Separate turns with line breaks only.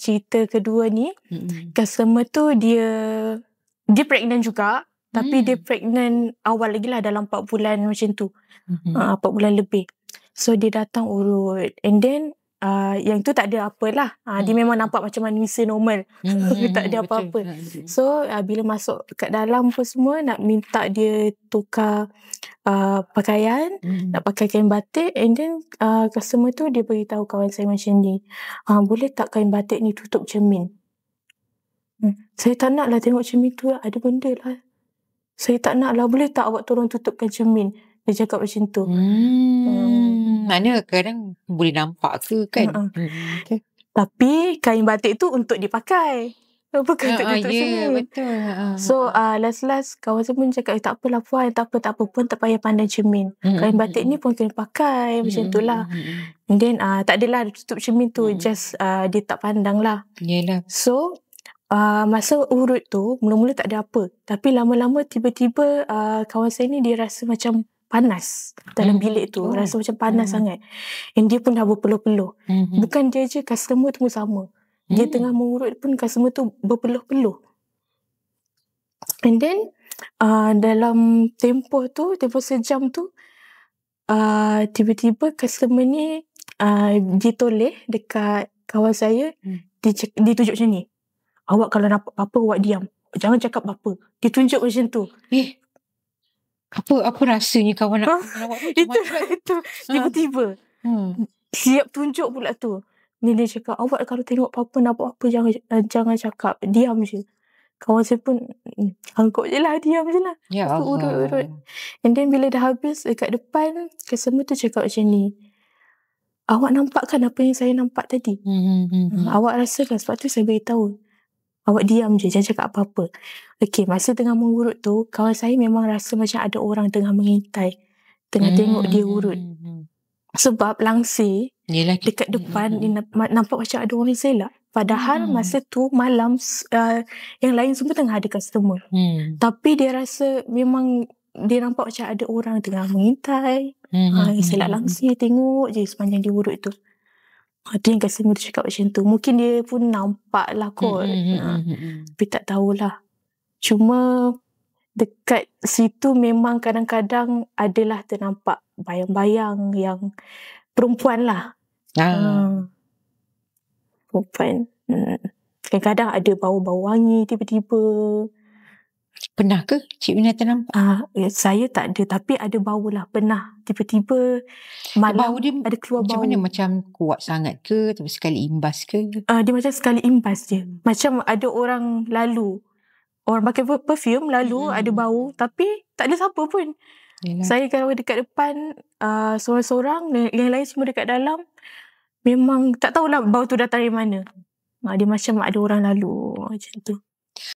cerita kedua ni, customer tu dia pregnant juga. Tapi dia pregnant awal lagi lah, dalam 4 bulan macam tu. 4 bulan lebih. So dia datang urut. And then yang tu tak ada apalah. Dia memang nampak macam manusia normal. Tak ada apa-apa. So bila masuk kat dalam pun semua, nak minta dia tukar pakaian, nak pakai kain batik. And then customer tu dia beritahu kawan saya macam ni, boleh tak kain batik ni tutup cermin? Saya tak nak lah tengok cermin tu, ada benda lah. Saya tak nak lah, boleh tak awak tolong tutupkan cermin? Dia cakap macam tu.
Mana kadang boleh nampak ke kan?
Okay. Tapi kain batik tu untuk dipakai, bukan untuk tutup cermin.
Betul.
So last kawan saya pun cakap, tak apalah Puan, tak apa pun, tak payah pandang cermin. Kain batik ni pun kena pakai, macam tu lah. And then tak adalah tutup cermin tu, just dia tak pandang lah.
Yelah.
So masa urut tu mula-mula tak ada apa, tapi lama-lama tiba-tiba kawan saya ni dia rasa macam panas dalam bilik tu. Rasa macam panas sangat. And dia pun dah berpeluh-peluh. Bukan dia je, customer tu pun sama. Dia tengah mengurut pun customer tu berpeluh-peluh. And then dalam tempoh sejam tu, tiba-tiba customer ni ditoleh dekat kawan saya. Dia tunjuk macam ni, awak kalau nampak apa-apa awak diam, jangan cakap apa-apa. Dia tunjuk macam tu.
Apa rasanya kawan awak tu?
Itu tiba-tiba siap tunjuk pula tu. Ni dia cakap, awak kalau tengok apa-apa, nampak apa, jangan cakap, diam je. Kawan saya pun angkut je lah, diam je lah.
Ya Allah.
Urut. And then bila dah habis, dekat depan customer tu cakap macam ni, awak nampak kan apa yang saya nampak tadi? Awak rasa kan, sebab tu saya beritahu awak diam je, jangan cakap apa-apa. Okay, masa tengah mengurut tu, kawan saya memang rasa macam ada orang tengah mengintai, tengah tengok dia urut. Sebab langsir dekat depan nampak macam ada orang selak. Padahal masa tu malam, yang lain semua tengah ada customer. Tapi dia rasa memang dia nampak macam ada orang tengah mengintai. Selak langsir, tengok je sepanjang dia urut tu. Itu yang customer tu cakap macam tu. Mungkin dia pun nampak lah kot. Tapi tak tahulah. Cuma dekat situ memang kadang-kadang adalah ternampak bayang-bayang yang perempuan lah. Perempuan. Kadang-kadang ada bau-bau wangi tiba-tiba.
Pernah ke Cik Mina ternampak?
Saya tak ada, tapi ada bau lah. Pernah tiba-tiba malam
bau dia
ada keluar
macam
bau.
mana? Macam kuat sangat ke? Tapi sekali imbas ke?
Dia macam sekali imbas je. Macam ada orang lalu, orang pakai perfume lalu, ada bau, tapi tak ada siapa pun. Yelah. Saya kalau dekat depan seorang-seorang, yang lain semua dekat dalam, memang tak tahulah bau tu datang dari mana. Dia macam ada orang lalu macam tu.